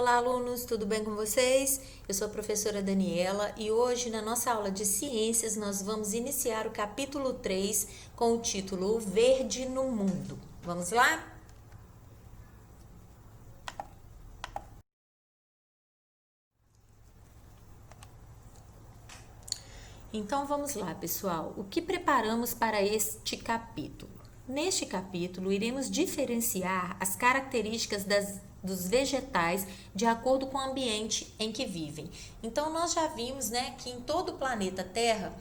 Olá, alunos, tudo bem com vocês? Eu sou a professora Daniela e hoje, na nossa aula de ciências, nós vamos iniciar o capítulo 3 com o título O Verde no Mundo. Vamos lá? Então vamos lá, pessoal. O que preparamos para este capítulo? Neste capítulo, iremos diferenciar as características dos vegetais de acordo com o ambiente em que vivem. Então, nós já vimos, que em todo o planeta Terra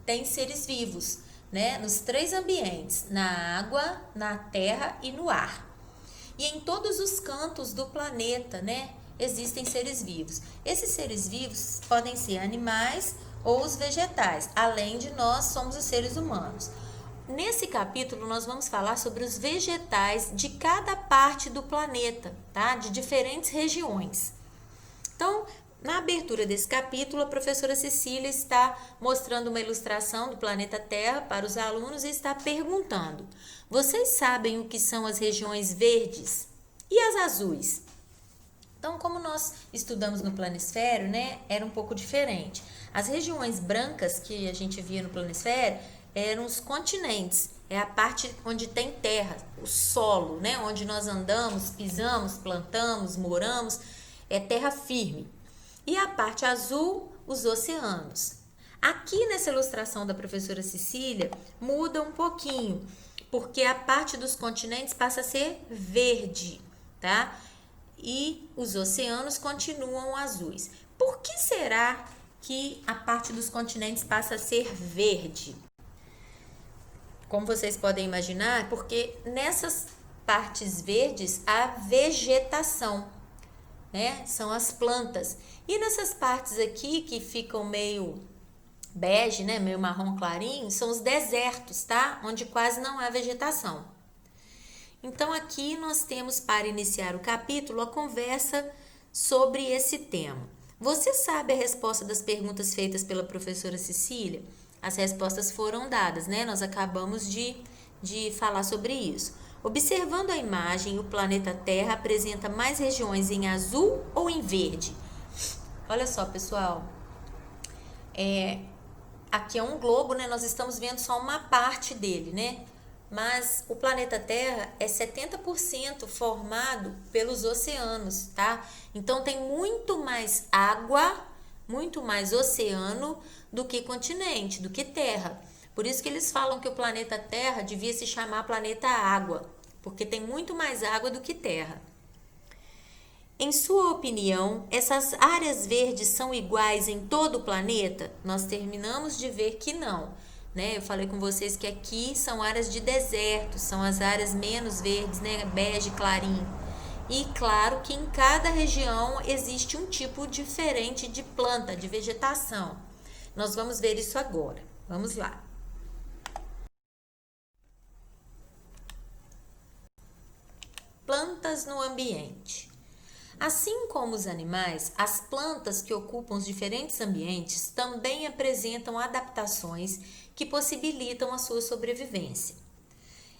tem seres vivos, nos três ambientes, na água, na terra e no ar. E em todos os cantos do planeta, existem seres vivos. Esses seres vivos podem ser animais ou os vegetais. Além de nós, somos os seres humanos. Nesse capítulo, nós vamos falar sobre os vegetais de cada parte do planeta, tá? De diferentes regiões. Então, na abertura desse capítulo, a professora Cecília está mostrando uma ilustração do planeta Terra para os alunos e está perguntando: vocês sabem o que são as regiões verdes e as azuis? Então, como nós estudamos no planisfério, era um pouco diferente. As regiões brancas que a gente via no planisfério eram os continentes, é a parte onde tem terra, o solo, onde nós andamos, pisamos, plantamos, moramos, é terra firme. E a parte azul, os oceanos. Aqui nessa ilustração da professora Cecília, muda um pouquinho, porque a parte dos continentes passa a ser verde, tá? E os oceanos continuam azuis. Por que será que a parte dos continentes passa a ser verde? Como vocês podem imaginar, porque nessas partes verdes há vegetação, são as plantas. E nessas partes aqui que ficam meio bege, meio marrom clarinho, são os desertos, tá? Onde quase não há vegetação. Então, aqui nós temos, para iniciar o capítulo, a conversa sobre esse tema. Você sabe a resposta das perguntas feitas pela professora Cecília? As respostas foram dadas, Nós acabamos de falar sobre isso. Observando a imagem, o planeta Terra apresenta mais regiões em azul ou em verde? Olha só, pessoal. Aqui é um globo, Nós estamos vendo só uma parte dele, Mas o planeta Terra é 70% formado pelos oceanos, tá? Então tem muito mais água, muito mais oceano do que continente, do que terra. Por isso que eles falam que o planeta Terra devia se chamar planeta Água, porque tem muito mais água do que terra. Em sua opinião, essas áreas verdes são iguais em todo o planeta? Nós terminamos de ver que não. Eu falei com vocês que aqui são áreas de deserto, são as áreas menos verdes, bege clarinho. E claro que em cada região existe um tipo diferente de planta, de vegetação. Nós vamos ver isso agora. Vamos lá. Plantas no ambiente. Assim como os animais, as plantas que ocupam os diferentes ambientes também apresentam adaptações que possibilitam a sua sobrevivência.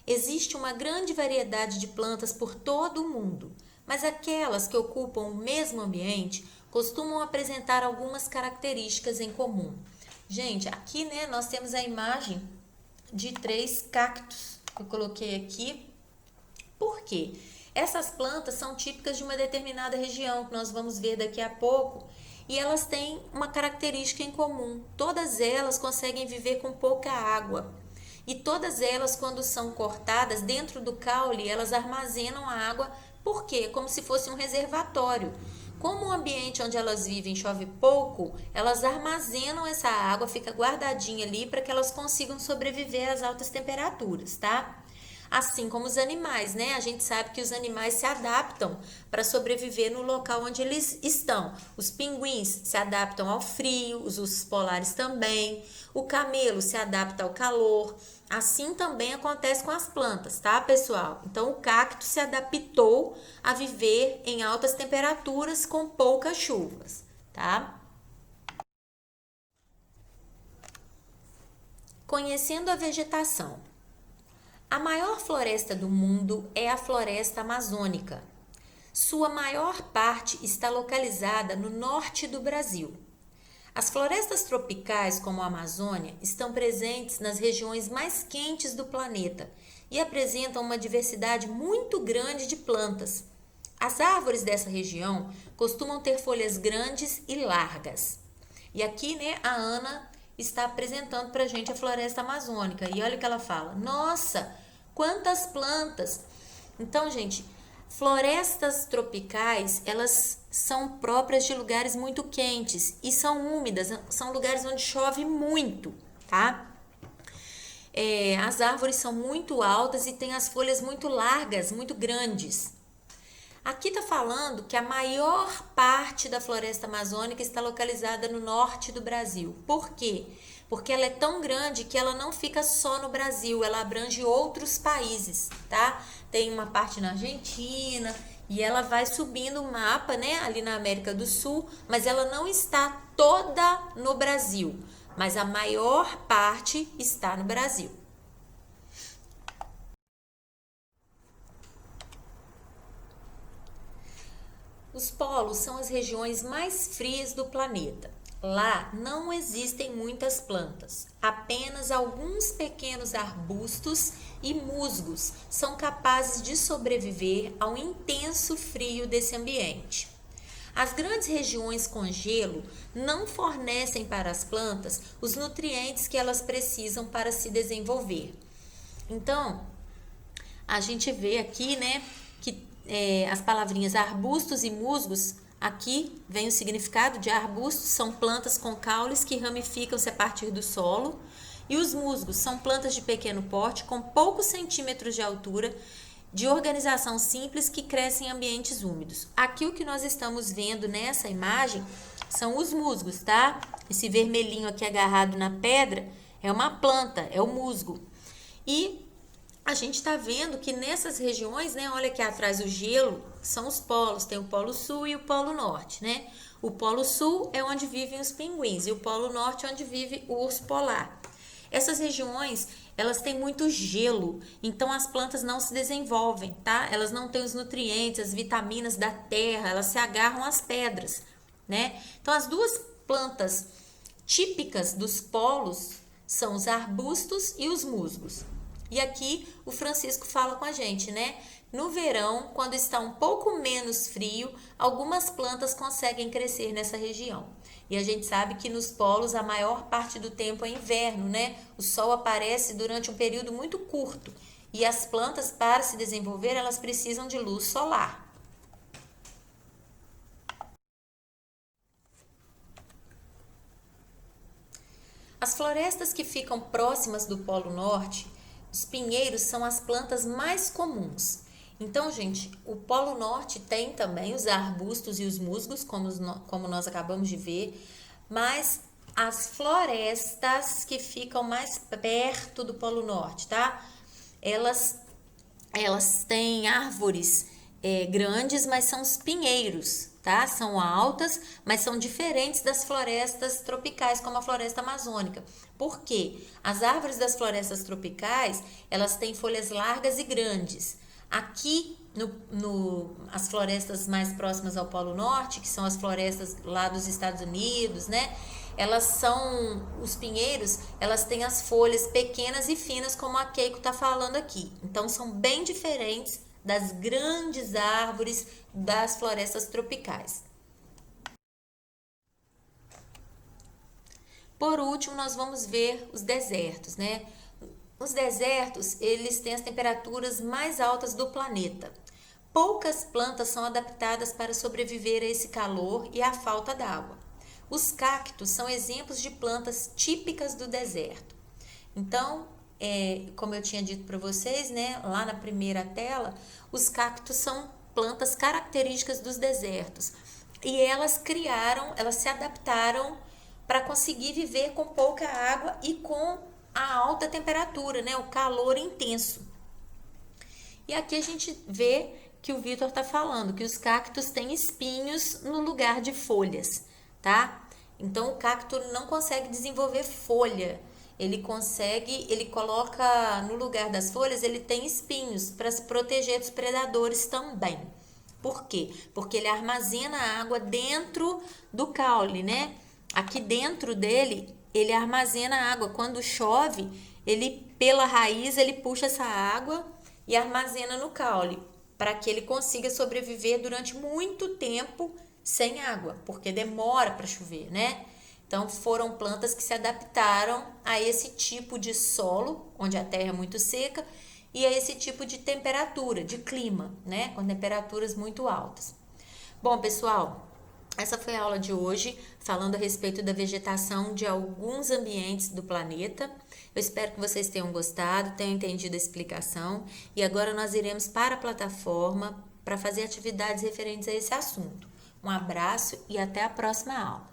Existe uma grande variedade de plantas por todo o mundo, mas aquelas que ocupam o mesmo ambiente costumam apresentar algumas características em comum. Gente, aqui nós temos a imagem de 3 cactos que eu coloquei aqui. Por quê? Essas plantas são típicas de uma determinada região, que nós vamos ver daqui a pouco, e elas têm uma característica em comum. Todas elas conseguem viver com pouca água. E todas elas, quando são cortadas, dentro do caule, elas armazenam a água. Por quê? Como se fosse um reservatório. Como o ambiente onde elas vivem chove pouco, elas armazenam essa água, fica guardadinha ali para que elas consigam sobreviver às altas temperaturas, tá? Assim como os animais, A gente sabe que os animais se adaptam para sobreviver no local onde eles estão. Os pinguins se adaptam ao frio, os ursos polares também. O camelo se adapta ao calor. Assim também acontece com as plantas, tá, pessoal? Então, o cacto se adaptou a viver em altas temperaturas com poucas chuvas, tá? Conhecendo a vegetação. A maior floresta do mundo é a floresta amazônica. Sua maior parte está localizada no norte do Brasil. As florestas tropicais, como a Amazônia, estão presentes nas regiões mais quentes do planeta e apresentam uma diversidade muito grande de plantas. As árvores dessa região costumam ter folhas grandes e largas. E aqui, né, a Ana está apresentando para a gente a floresta amazônica. E olha o que ela fala. Nossa, quantas plantas! Então, gente, florestas tropicais, elas são próprias de lugares muito quentes e são úmidas, são lugares onde chove muito, tá? As árvores são muito altas e têm as folhas muito largas, muito grandes. Aqui está falando que a maior parte da floresta amazônica está localizada no norte do Brasil. Por quê? Porque ela é tão grande que ela não fica só no Brasil, ela abrange outros países, tá? Tem uma parte na Argentina e ela vai subindo o mapa, né, ali na América do Sul, mas ela não está toda no Brasil, mas a maior parte está no Brasil. Os polos são as regiões mais frias do planeta. Lá não existem muitas plantas, apenas alguns pequenos arbustos e musgos são capazes de sobreviver ao intenso frio desse ambiente. As grandes regiões com gelo não fornecem para as plantas os nutrientes que elas precisam para se desenvolver. Então, a gente vê aqui, né, que as palavrinhas arbustos e musgos, aqui vem o significado de arbustos, são plantas com caules que ramificam-se a partir do solo, e os musgos são plantas de pequeno porte, com poucos centímetros de altura, de organização simples, que crescem em ambientes úmidos. Aqui o que nós estamos vendo nessa imagem são os musgos, tá? Esse vermelhinho aqui agarrado na pedra é uma planta, é o musgo. E a gente está vendo que nessas regiões, né, olha aqui atrás o gelo, são os polos, tem o Polo Sul e o Polo Norte, né? O Polo Sul é onde vivem os pinguins e o Polo Norte é onde vive o urso polar. Essas regiões, elas têm muito gelo, então as plantas não se desenvolvem, tá? Elas não têm os nutrientes, as vitaminas da terra, elas se agarram às pedras, né? Então as duas plantas típicas dos polos são os arbustos e os musgos. E aqui o Francisco fala com a gente, né? No verão, quando está um pouco menos frio, algumas plantas conseguem crescer nessa região. E a gente sabe que nos polos a maior parte do tempo é inverno, né? O sol aparece durante um período muito curto. E as plantas, para se desenvolver, elas precisam de luz solar. As florestas que ficam próximas do Polo Norte, os pinheiros, são as plantas mais comuns. Então, gente, o Polo Norte tem também os arbustos e os musgos, como nós acabamos de ver, mas as florestas que ficam mais perto do Polo Norte, tá? Elas têm árvores grandes, mas são os pinheiros, tá? São altas, mas são diferentes das florestas tropicais, como a floresta amazônica. Por quê? As árvores das florestas tropicais, elas têm folhas largas e grandes. Aqui, as florestas mais próximas ao Polo Norte, que são as florestas lá dos Estados Unidos, né? Os pinheiros, elas têm as folhas pequenas e finas, como a Keiko está falando aqui. Então, são bem diferentes das grandes árvores das florestas tropicais. Por último, nós vamos ver os desertos, né? Os desertos, eles têm as temperaturas mais altas do planeta. Poucas plantas são adaptadas para sobreviver a esse calor e à falta d'água. Os cactos são exemplos de plantas típicas do deserto. Então, como eu tinha dito para vocês, né, lá na primeira tela, os cactos são plantas características dos desertos. E elas se adaptaram para conseguir viver com pouca água e com a alta temperatura, né, o calor intenso. E aqui a gente vê que o Vitor está falando que os cactos têm espinhos no lugar de folhas, tá? Então o cacto não consegue desenvolver folha. Ele coloca no lugar das folhas, ele tem espinhos para se proteger dos predadores também. Por quê? Porque ele armazena a água dentro do caule, né? Aqui dentro dele, ele armazena a água. Quando chove, ele, pela raiz, ele puxa essa água e armazena no caule, para que ele consiga sobreviver durante muito tempo sem água, porque demora para chover, né? Então, foram plantas que se adaptaram a esse tipo de solo, onde a terra é muito seca, e a esse tipo de temperatura, de clima, né? Com temperaturas muito altas. Bom, pessoal, essa foi a aula de hoje, falando a respeito da vegetação de alguns ambientes do planeta. Eu espero que vocês tenham gostado, tenham entendido a explicação. E agora nós iremos para a plataforma para fazer atividades referentes a esse assunto. Um abraço e até a próxima aula.